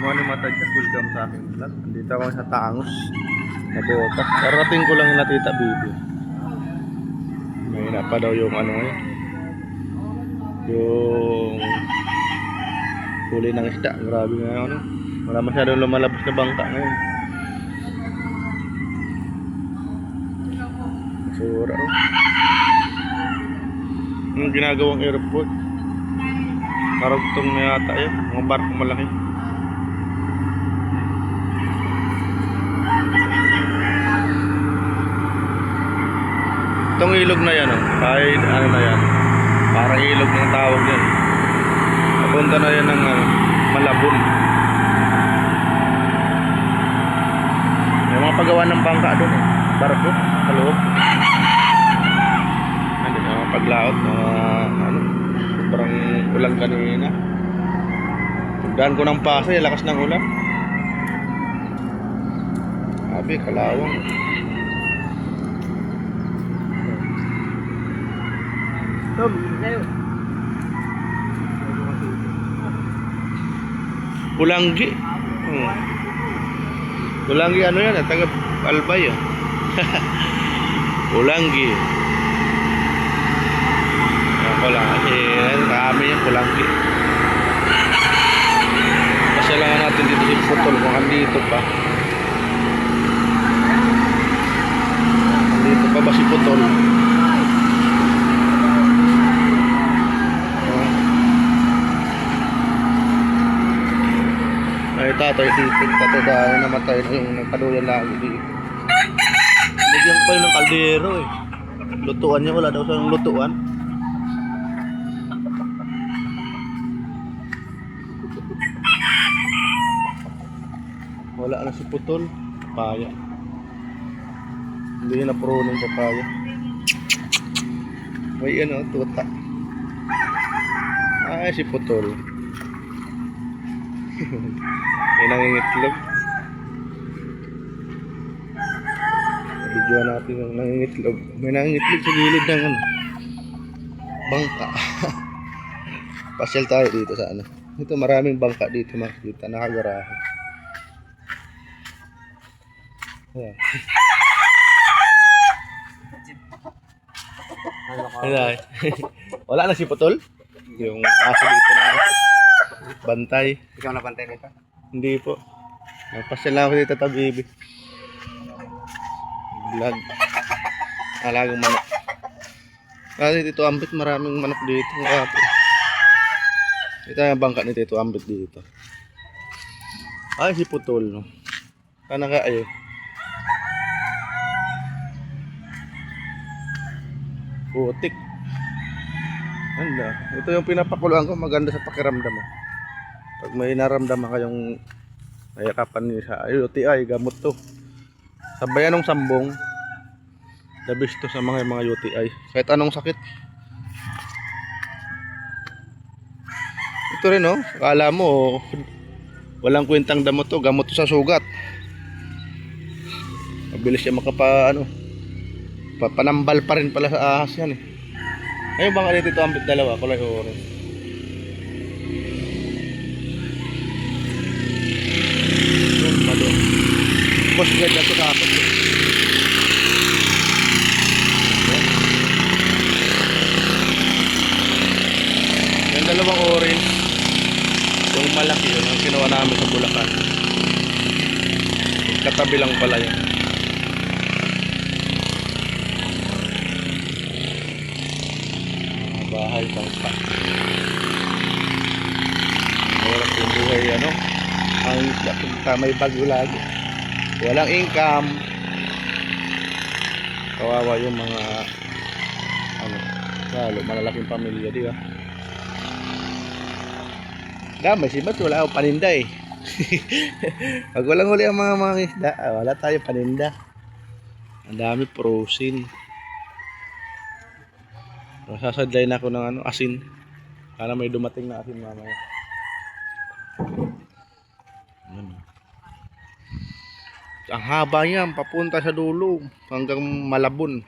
Morning mga tadya, welcome sa aking vlog. Dito ako sa Tangos na Botas. Karating ko lang yung Tita Bibi. Mahina pa daw yung ano ngayon, yung huli ng isda. Grabe nga ano, wala masyadong lumalabas na bangka ngayon. Basura oh. Yung ginagawang airport, karugtong na yata yun, mga barko malaki. Itong ilog na yan, oh, kahit ano na yan, parang ilog ng tawag yan. Papunta na yan ng Malabon. May mga paggawa ng bangka doon eh, barko, sa loob. Ano, mga paglaot, mga ano, sobrang ulan kanina. Pagdaan ko ng Pasay, lakas ng ulan. Sabi, kalawang. Tom, tayo. Pulanggi. Pulanggi ano yan? Taga Albay. Pulanggi. Ako lang. Kami yung Pulanggi. Pasyalangan natin dito si Putol kung andito pa. Andito pa ba si Putol? Ay tatay dito, tatay dahil namatay na yung nagkaduyan lagi dito. Bigyan pa yun ng kaldero eh. Lutuan niya, wala daw sa lutuan. Wala na si Putol. Papaya. Hindi na pro ng papaya. May ano, tuta. Ay si Putol. May nangingitlog. Videoan natin yung nangingitlog. May nangingitlog sa gilid ng ano, bangka. Pasyal tayo dito sa ano. Ito maraming bangka dito makikita, nakagarahe. Ayan. Ayan. Wala na si Putol. Yung aso dito na bantay. Ikaw na bantay nito? Hindi po. Nagpasyal lang ako dito Tabibi. Vlog. Alagang manok. Kasi dito ambit maraming manok dito. Ito yung bangka ni Tito Ambit dito. Ay si Putol no. Kana ka ay. Putik. Ganda. Ito yung pinapakuluan ko, maganda sa pakiramdam. Pag may naramdaman kayong nayakapan niyo sa UTI, gamot to. Sabayan ng sambong, the best to sa mga UTI. Kahit anong sakit. Ito rin oh, akala mo walang kwentang damo to, gamot to sa sugat. Mabilis siya panambal pa rin pala sa ahas yan eh. Ayun bang dito ambit dalawa, kulay orange. Yung malo. Boss ganda to sa akin. Yung dalawang orange, yung malaki yun, ang kinuha namin sa Bulacan. Katabi lang pala yun. Bahay bangka. Hirap yung buhay ano. Ang may bagyo lagi. Walang income. Kawawa yung mga ano, lalo malalaking pamilya, di ba? Gamay si Bat, wala akong paninda eh. Pag walang huli ang mga isda, wala tayo paninda. Ang dami frozen. Sasadlayin ako ng ano, asin. Para may dumating na asin mamaya. Ang haba niyan, papunta sa dulo hanggang Malabon.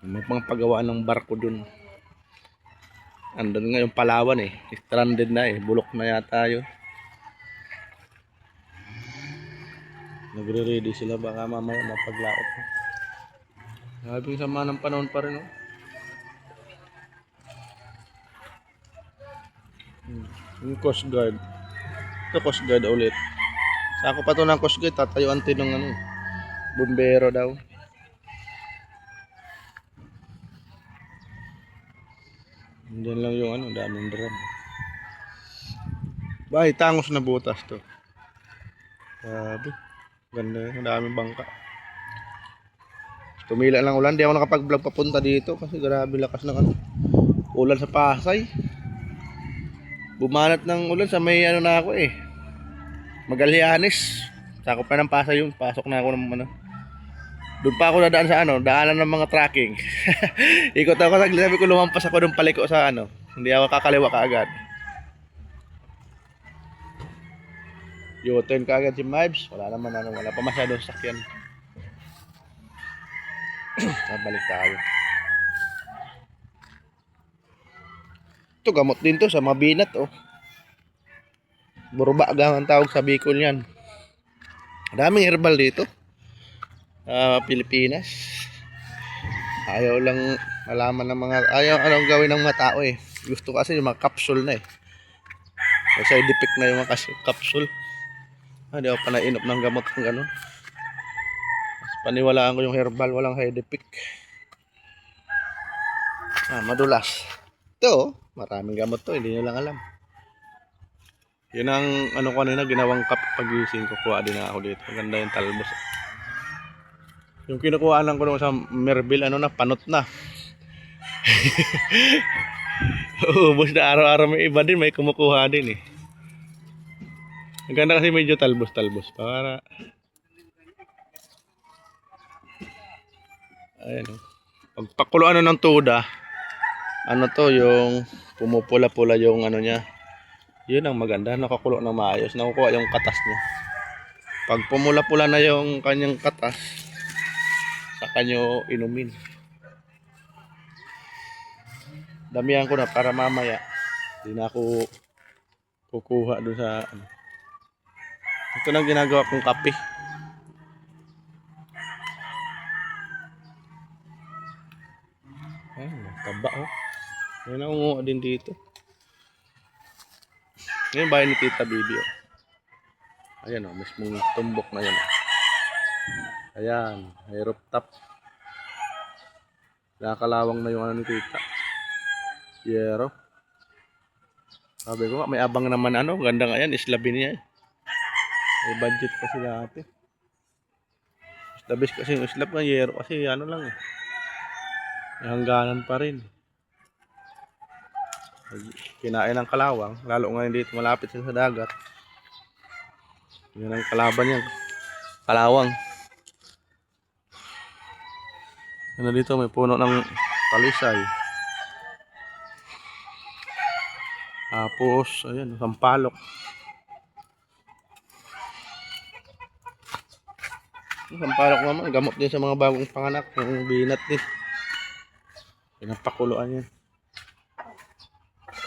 May mga paggawa ng barko dun. Andun nga yung Palawan eh. Stranded na eh. Bulok na yata yun. Nagre-ready sila baka mamaya mapaglaot. Grabe sama ng panahon pa rin, oh. Yung Coast Guard. Ito Coast Guard ulit. Sako pa to ng Coast Guard, tatayuan din ng ano, bumbero daw. Diyan lang yung ano, daming drum. Bay, tangos na butas to. Grabe. Ganda yun, daming bangka. Tumila lang ulan, di ako nakapag-vlog papunta dito kasi grabe lakas ng ano, ulan sa Pasay. Bumanat ng ulan sa may ano na ako eh. Magallanes. Sakop pa ng Pasay yun, pasok na ako ng ano. Doon pa ako dadaan sa ano, daanan ng mga tracking. Ikot ako, sabi ko lumampas ako doon paliko sa ano. Hindi ako kakaliwa kaagad. U-turn kaagad si Mibes. Wala naman ano, wala pa masyadong sakyan. Balik tayo. Ito gamot din to sa mabinat oh. Burba ang tawag sa Bicol yan. Daming herbal dito. Pilipinas. Ayaw lang malaman ng mga ayaw anong gawin ng mga tao eh. Gusto kasi yung mga capsule na eh. May side effect na yung mga capsule. Di ako pa nainom ng gamot ng gano'n. Paniwalaan ko yung herbal, walang side effect. Madulas. Ito, maraming gamot to, hindi nyo lang alam. Yun ang ano ko kanina, ginawang cup pagising ko, kuha din ako dito. Maganda yung talbos. Yung kinukuha lang ko sa Merville, ano na, panot na. Ubus na araw-araw may iba din, may kumukuha din eh. Ang ganda kasi medyo talbos-talbos. Para ayan o. Pagpakuloan ng tuda, ano to, yung pumupula-pula yung ano niya. Yun ang maganda, nakakulo ng maayos. Nakukuha yung katas niya. Pag pumula-pula na yung kanyang katas, saka nyo inumin. Damihan ko na para mamaya hindi na ako kukuha doon sa ano. Ito lang ginagawa kong kape. Ayun, taba oh. May naunguha din dito. Ngayon bahay ni Tita Bibi oh. Ayan oh, mismong tumbok na yan oh. Ayan, may rooftop. Nakakalawang na yung ano ni Tita. Yero. Sabi ko may abang naman ano, ganda nga yan, islabin niya eh. May budget kasi dati. Istabis kasi yung islab ng yero kasi ano lang eh. May hangganan pa rin. Kinain ng kalawang, lalo ngayon dito malapit sa dagat. Yan ang kalaban niya, kalawang. Ano dito, may puno ng talisay. Tapos, ayan, sampalok. Sampalok naman, gamot din sa mga bagong panganak, yung binat din. Pinapakuluan yan.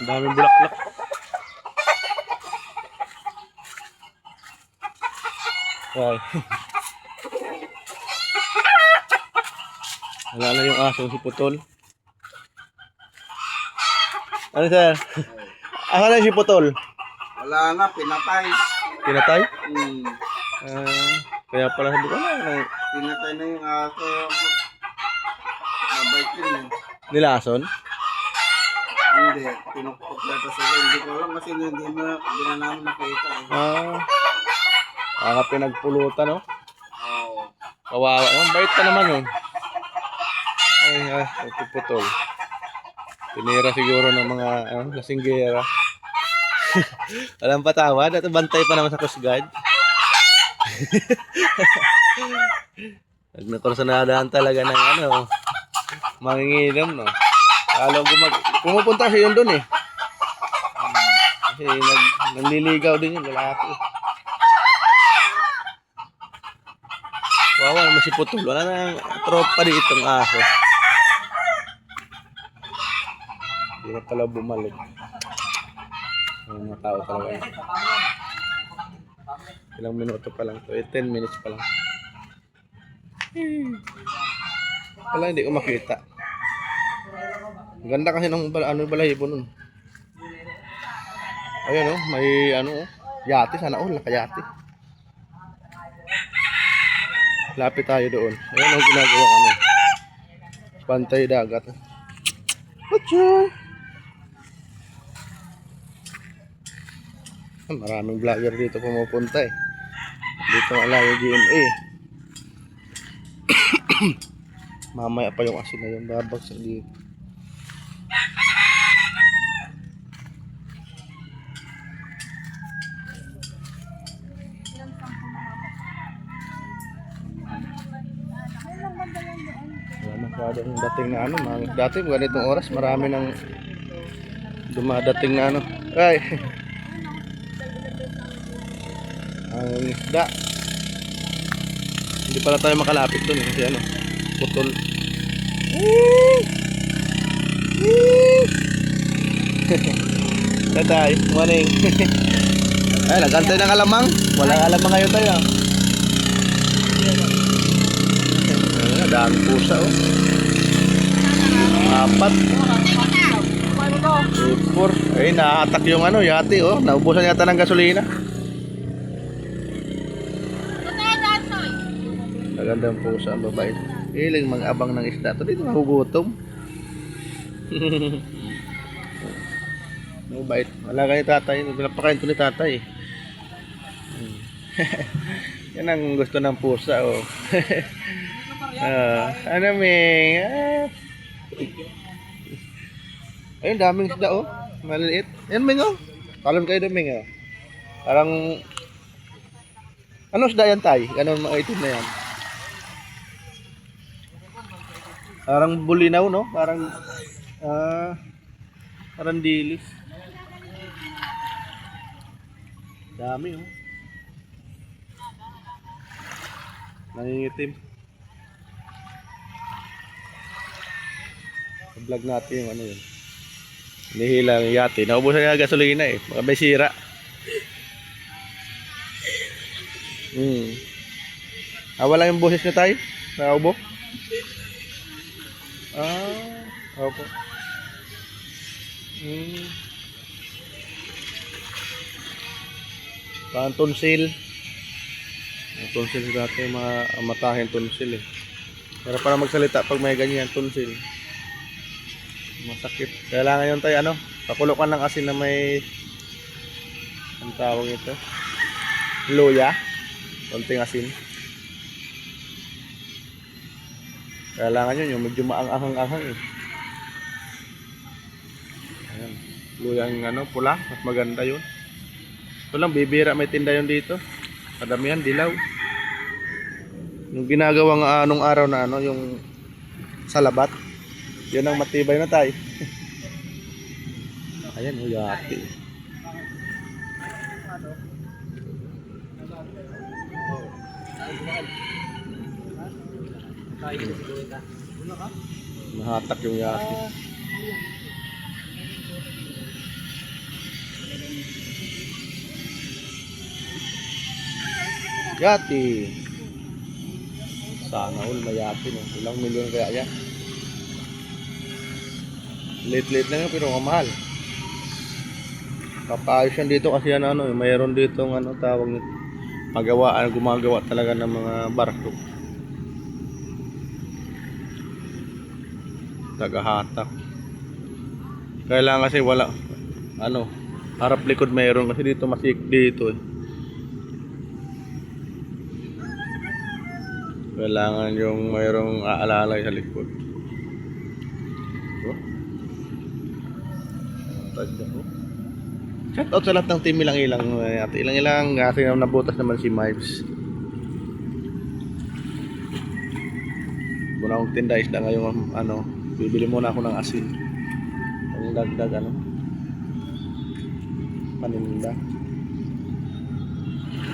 Ang daming bulaklak. Ay. Wala na yung asong si Putol. Ano sir? Asa na si Putol? Wala na, pinatay. Pinatay? Hmm. Kaya pala sabi ko na. Pinatay na yung aso. Mabait yun eh. Nilason? Hindi, pinukpok na sila. Hindi ko alam kasi hindi na namin nakita eh. Pinagpulutan no? Oo. Kawawa. Ang bait ka naman yun. Ay, ito Putol. Tinira siguro ng mga lasinggera. Walang patawad at bantay pa naman sa Coast Guard. Nagnakursanadahan talaga ng ano, manginginom no. Alam ko pumupunta siya yun doon eh. Kasi nanliligaw din yung lalaki. Wawa naman si Putol. Wala nang tropa dito ang aso. Hindi na pala bumalik. Ang mga tao talaga. Ilang minuto pa lang to. 10 minutes pa lang. Wala, hindi ko makita. Ang ganda kasi ng balahibo nun. Ayan oh, may yate. Sana all, nakayate. Lapit tayo doon. Ayan ang ginagawa pantay dagat. Atcha! Maraming vlogger dito pumupunta eh. Dito ang Alayo GMA. Mamaya pa yung asin na yun, babagsak dito. Wala masyadong dating na dati ganitong oras marami nang dumadating na ay ang isda. Hindi pala tayo makalapit doon kasi putol. Tatay, morning. Ay, nagantay ng alamang. Walang alamang ngayon tayo. Daming pusa oh. 4. Ay, nahatak yung yati oh. Naubusan yata ng gasolina. Magandang pusa ang babae. Hiling mga abang ng isda. Ito dito mahugutom. Mabait. Wala kayo tatay. Pinapakain ito ni tatay. Yan ang gusto ng pusa oh. Ming? Ayun, daming isda oh. Maliliit. Yan Ming oh. Talon kayo doon Ming oh. Parang isda yan tay? Anong mga itim na yan? Parang bulinaw no? Parang dilis. Dami oh. Nangingitim. Vlog natin yung yun. Nihila ng yate. Naubusan nga gasolina eh. Baka may sira. Wala yung boses nyo tayo? Naubo? Opo. Parang tonsil. Tonsil dati matahin tonsil eh. Pero para magsalita pag may ganyan tonsil. Masakit. Kailangan yun tayo pakulokan ng asin na may ang tawag ito. Luya. Konting asin. Kailangan yun yung medyo maanghang-anghang eh. Ayan. Luyang pula. Mas maganda yun. Ito lang bibira may tinda yun dito. Kadamihan dilaw. Yung ginagawang anong araw na yung salabat. Yan ang matibay na tayo. Ayan, yati. Nahatak yung yati. Yati. Sana all mayati no. Ilang milyon kaya yan. Late lang yun pero kamahal. Papaayos yan dito kasi mayroon dito tawag nito. Gumagawa talaga ng mga barko. Tagahatak. Kailangan kasi wala harap likod mayroon kasi dito masik dito eh. Kailangan yung mayroong aalalay sa likod. Shout out sa lahat ng team ilang-ilang kasi nabutas naman si Mives. Muna akong tinda isda ngayon bibili muna ako ng asin. Ang dagdag paninda.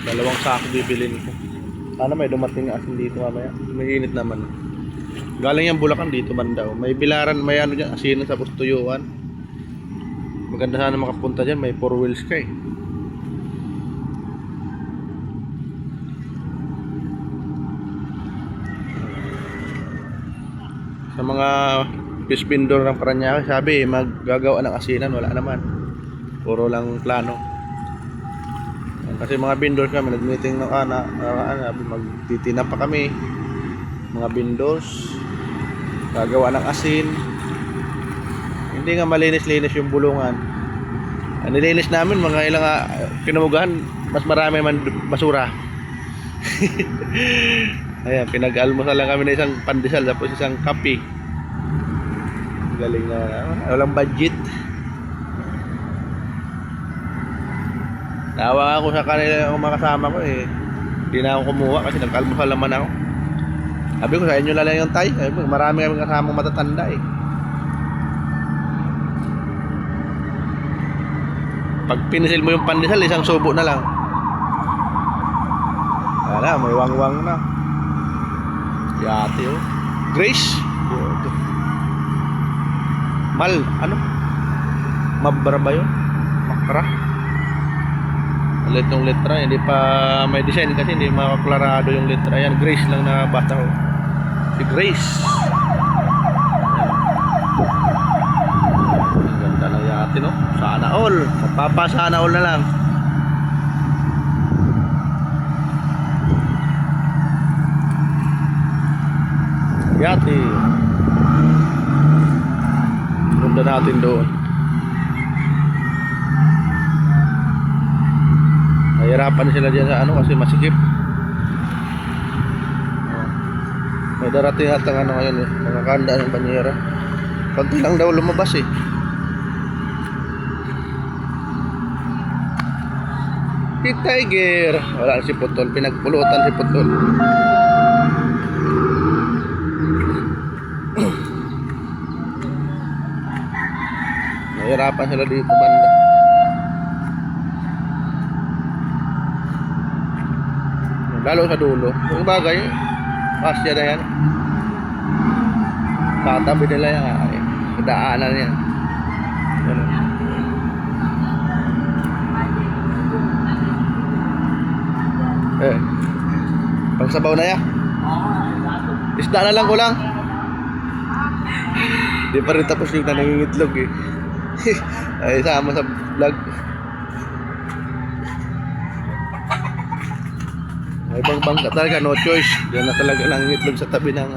2 sako bibilin ko. Sana may dumating na asin dito mamaya. May init naman. Galing yung Bulacan dito banda. May bilaran, may dyan, asinan sa Pustuyuan. Maganda sana makapunta dyan, may 4 wheels ka eh. sa mga fish vendor ng Paranaque, sabi maggagawa ng asinan, wala naman, puro lang plano. Kasi mga vendors kami, nag-meeting ng magtitinap pa kami, mga vendors, gagawa ng asin. Hindi nga malinis-linis yung bulungan. Ang nilinis namin mga ilang kinumugahan, mas marami man basura. Ayan, pinag-almusal lang kami na isang pandesal tapos isang kape. Galing na, walang budget. Nawa ako sa kanila yung mga kasama ko eh. Hindi na ako kumuha kasi nag-almusal naman ako. Sabi ko sa inyo lang yung tay. Marami kami kasamang matatanda eh. Pag pinisil mo yung pandesal, isang subo na lang. Wala, may wangwang na. Yate oh. Grace. Mal, ano? Mabra ba yun? Makra. Ulit yung letra, hindi pa may design kasi hindi makaklarado yung letra. Ayan, Grace lang na bata ko. Si Grace. Ang ganda ng yate no? Sana all. Magpapasana all na lang. Yate. Punta natin doon. Nahirapan sila dyan sa ano kasi masikip. May darating atang ano ngayon eh, nakakanda ng banyera. Konti lang daw lumabas eh. Si Tiger. Wala si Putol, pinagpulutan si Putol. Nahirapan sila dito banda. Lalo sa dulo. Yung bagay, pasya na yan. Tatabi nila yan. Daanan yan. Ganun. Pagsabaw na yan. Isda na lang kulang. Di pa rin tapos yung nangingitlog eh. Ay, sama sa vlog. May ibang bangka talaga, no choice. Diyan na talaga nangingitlog sa tabi ng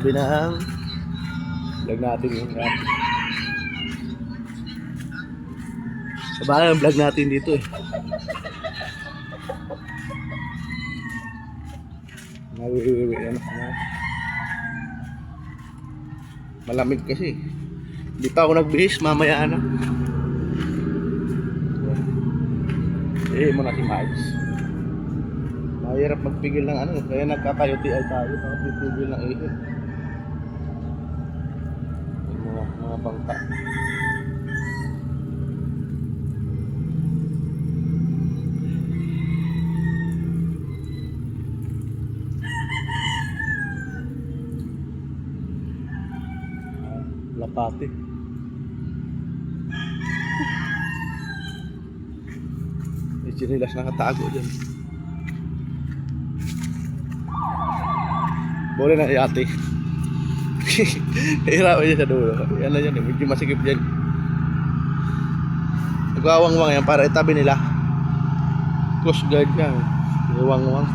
vlog natin yung sabay ang vlog natin dito eh. Malamig kasi. Hindi pa ako nagbihis, mamaya na. Muna si Miles. Mahirap magpigil ng ano, kaya nagkakayuti ay tayo para pipigil ng ihip. Mga bangka. Lapati. May chinilas nakatago dyan. Boleh na yate. Hirapan niya sa dulo. Yan na yan, medyo masikip dyan. Nagwawang-wang yan para itabi nila. Coast Guard yan. Nagwawang-wang.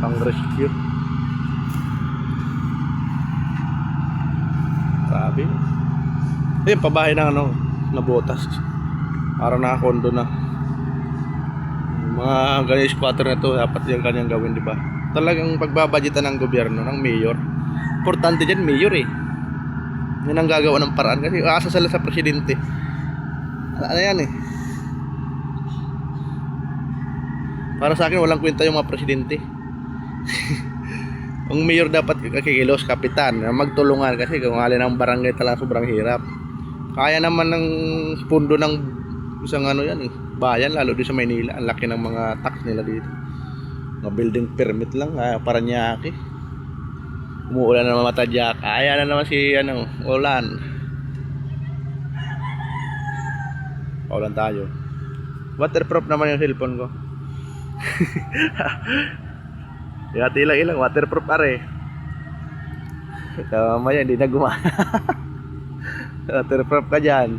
Pang rescue. Sabi. Ayun, pabahay ng ano, nabotas. Para nakakondo na. Mga ganyan squatter na to, dapat yung kanyang gawin, di ba? Talagang pagbabudgetan ng gobyerno, ng mayor. Importante dyan, mayor eh. Yan ang gagawa ng paraan kasi aasa sila sa presidente. Ano yan eh. Para sa akin, walang kwenta yung mga presidente. Ang mayor dapat kakikilos, kapitan, magtulungan kasi kung alin ang barangay talaga sobrang hirap. Kaya naman ng pundo ng isang ano yan eh, bayan, lalo din sa Maynila. Ang laki ng mga tax nila dito. Mga building permit lang, Paranaque. Umuulan na naman matadyak. Ayan na naman si ano, ulan. Paulan tayo. Waterproof naman yung cellphone ko. Yati ilang waterproof are. So, mamaya hindi na gumana. Waterproof ka dyan.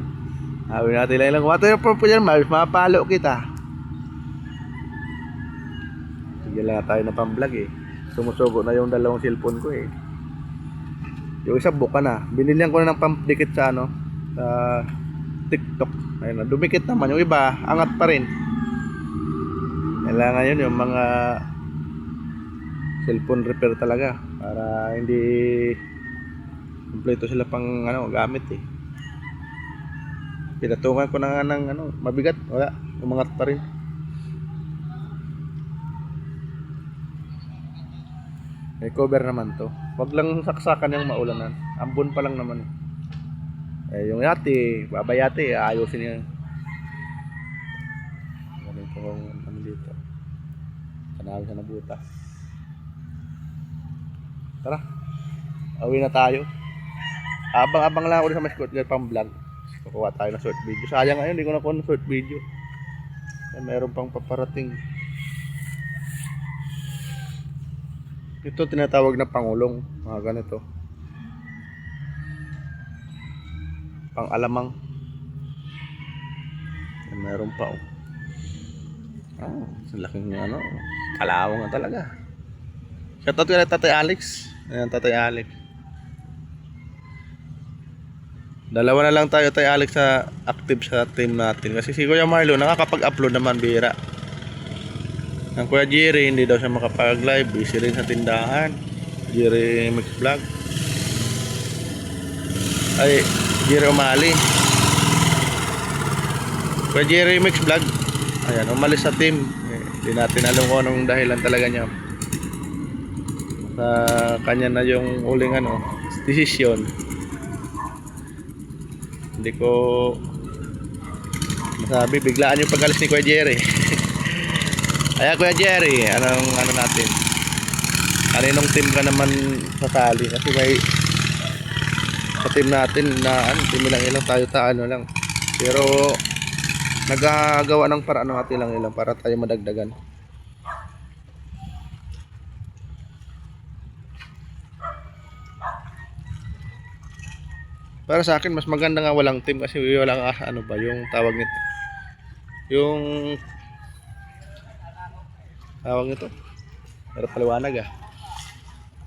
Sabi natin lang waterproof ka dyan, mapalo kita. Sige lang tayo na pang-vlog eh. Sumusugo na yung dalawang cellphone ko eh. Yung isa buka na. Binilihan ko na ng pampdikit sa ano, sa TikTok. Ayun na, dumikit naman. Yung iba, angat pa rin. Kailangan yun yung mga cellphone repair talaga para hindi kumpleto sila pang ano, gamit eh. Pinatungan ko na nga ng ano, mabigat. Wala, umangat pa rin. May cover naman to. Wag lang saksakan yung maulanan. Ambon pa lang naman. Yung yate, babayate, ayusin niya. Ganito kung ano dito. Kanal sa nabutas. Tara. Awi na tayo. Abang-abang lang ako sa mascot girl pang vlog. Kukuha tayo ng short video. Sayang ngayon, hindi ko nakuha ng short video. Meron pang paparating. Ito tinatawag na pangulong. Mga ganito. Pang alamang. Meron pa oh. Sa laking ano. Kalawang na talaga. Shoutout kay Tatay Alex. Ayan, Tatay Alex. Dalawa na lang tayo, Tatay Alex, sa active sa team natin. Kasi si Kuya Marlo nakakapag-upload naman, bihira. Ang Kuya Jerry hindi daw siya makapag-live, busy rin sa tindahan. Jerry Mix Vlog. Ay, Jerry Umali. Kuya Jerry Mix Vlog. Ayan, umalis sa team. Hindi natin alam kung anong dahilan talaga niya. Sa kanya na yung uling ano, desisyon. Hindi ko masabi, biglaan yung pag-alis ni Kuya Jerry. Ayan Kuya Jerry, anong ano natin? Kaninong team ka naman sasali? Kasi may sa team natin na ano, team ilang tayo ano lang. Pero nagagawa ng paraan ng atin lang para tayo madagdagan. Para sa akin mas maganda nga walang team kasi walang ano ba yung tawag nito. Yung tawag nito. Pero paliwanag ah.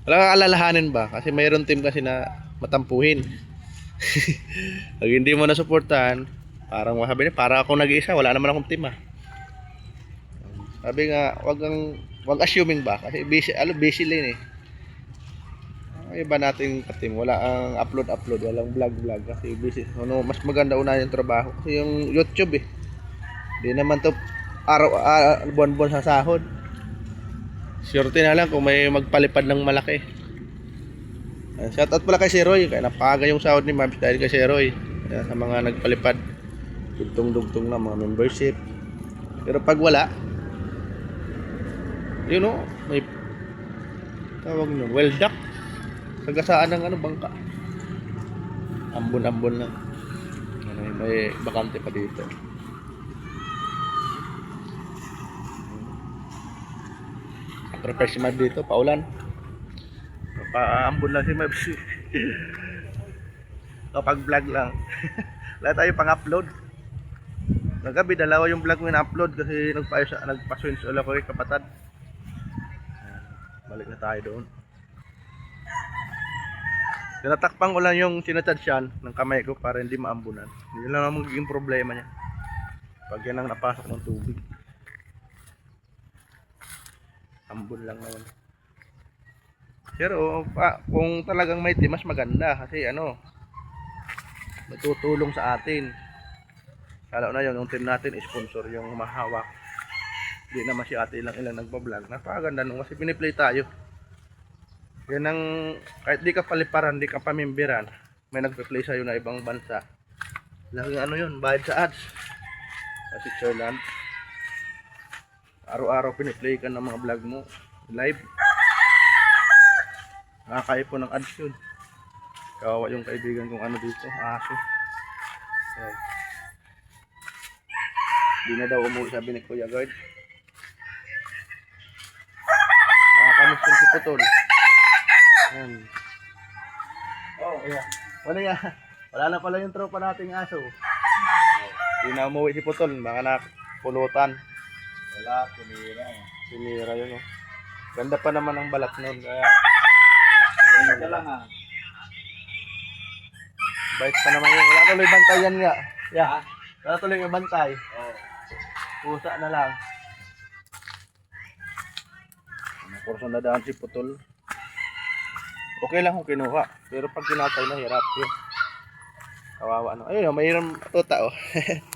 Wala kang alalahanin ba? Kasi mayroon team kasi na matampuhin. Pag hindi mo nasuportahan, parang masabi niya, para ako nag-iisa, wala naman akong team ah. Sabi nga, wag assuming ba? Kasi busy lang eh. Iba nating ka-team, wala ang upload, walang vlog kasi busy. Ano, mas maganda unahin yung trabaho kasi yung YouTube eh. Hindi naman to buwan-buwan sa sahod. Swerte na lang kung may magpalipad ng malaki. Shoutout pala kay si Roy, kaya napaga yung sahod ni Mabs dahil kay si Roy. Kaya sa mga nagpalipad, dugtong-dugtong na mga membership. Pero pag wala, you know, may tawag nyo, well duck. Sagasaan ng ano, bangka. Ambon-ambon lang. May bakante pa dito. Prepare si Mab dito, paulan. Paambon lang si Mab. Kapag vlog lang. Wala tayo pang-upload. Nagabi, dalawa yung vlog mo na-upload kasi nagpa-swings ulit ko kay kapatid. Balik na tayo doon. Tinatakpan ko lang yung sinatadsyan ng kamay ko para hindi maambunan. Hindi lang ang magiging problema niya pag yan ang napasok ng tubig. Ambon lang naman. Pero kung talagang may team, mas maganda kasi ano, natutulong sa atin. Lalo na yung team natin, sponsor yung mahawak. Hindi naman si ate ilang nagbablog. Napakaganda nung kasi piniplay tayo. Yan ang, kahit di ka paliparan, di ka pamimbiran, may nagpe-play sa'yo na ibang bansa. Laking ano yun, bayad sa ads. Kasi Switzerland, araw-araw piniplay ka ng mga vlog mo, live. Nakakaya po ng ads yun. Kawawa yung kaibigan kong ano dito, aso. Ayan. Di na daw umuwi, sabi ni Kuya Guard. Nakakamiss yung si Putol. Ayan. Ayan. Wala nga. Wala na pala yung tropa nating aso. Hindi na umuwi si Putol. Baka na pulutan. Wala, kumira. Sinira yun, oh. Ganda pa naman ang balat nun. Kaya, Ganyan ka lang ah. bait pa naman yun. Wala tuloy bantay yan nga. Yeah. Wala tuloy yung bantay. Oo. Pusa na lang. Kurso na daan si Putol. Okay lang kung kinuha. Pero pag kinatay na, hirap yun. Kawawa no. Ayun, mayroong tuta oh.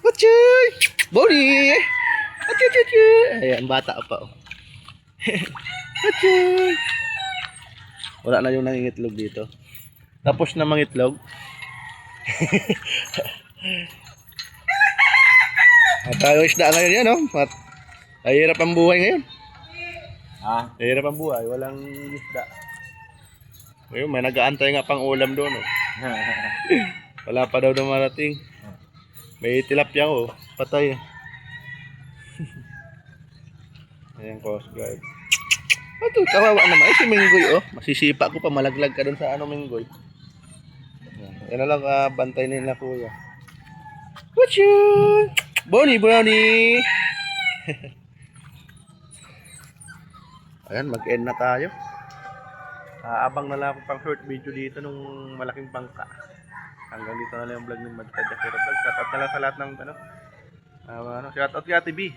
Puchoy! Boni! Ayan, bata pa oh. Puchoy! Wala na yung nangingitlog dito. Tapos na mangitlog. At tayo isda ngayon yan oh. Ay, hirap ang buhay ngayon. Ha? Hirap ang buhay, walang isda. Ayun, may nag-aantay nga pang ulam doon oh. Wala pa daw dumarating. May tilapia ko, patay. Ayan, Coast Guard. Ito, kawawa naman. Ay, si Minggoy, oh. Masisipa ko pa, malaglag ka dun sa ano, Minggoy. Yan na lang, bantay nila, kuya. Wachoo! Boni, Boni! Ayan, mag-end na tayo. Abang na lang ako pang short video dito nung malaking bangka. Hanggang dito na lang yung vlog ng Madkadya Pero Vlog. Shoutout na lang sa lahat ng shoutout kay Ate B.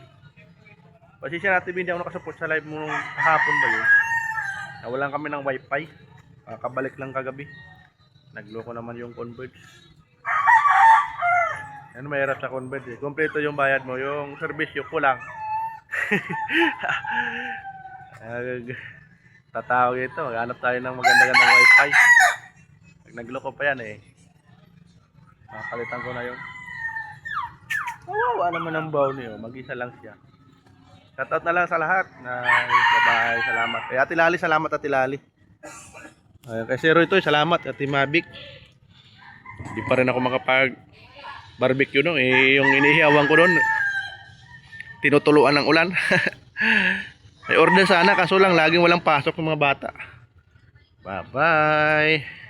Kasi si Ate B hindi ako nakasupport sa live mo nung hapon ba yun. Nawalan kami ng wifi. Kabalik lang kagabi. Nagloko naman yung Converge. Ano mahirap sa Converge eh. Kompleto yung bayad mo. Yung service yung kulang. Tatawag ito. Maghanap tayo ng maganda-gandang wifi. Pag nagloko pa yan eh. Nakalitan ko na yun. Kawawa naman ang baw niyo. Mag-isa lang siya. Shoutout na lang sa lahat. Bye-bye. Salamat. Kay Ate Lali, salamat Ate Lali. Kay Zero ito, salamat Ate Mavic. Hindi pa rin ako makapag barbecue no. Yung inihiyawan ko doon, tinutuluan ng ulan. May order sana kaso lang laging walang pasok ng mga bata. Bye-bye.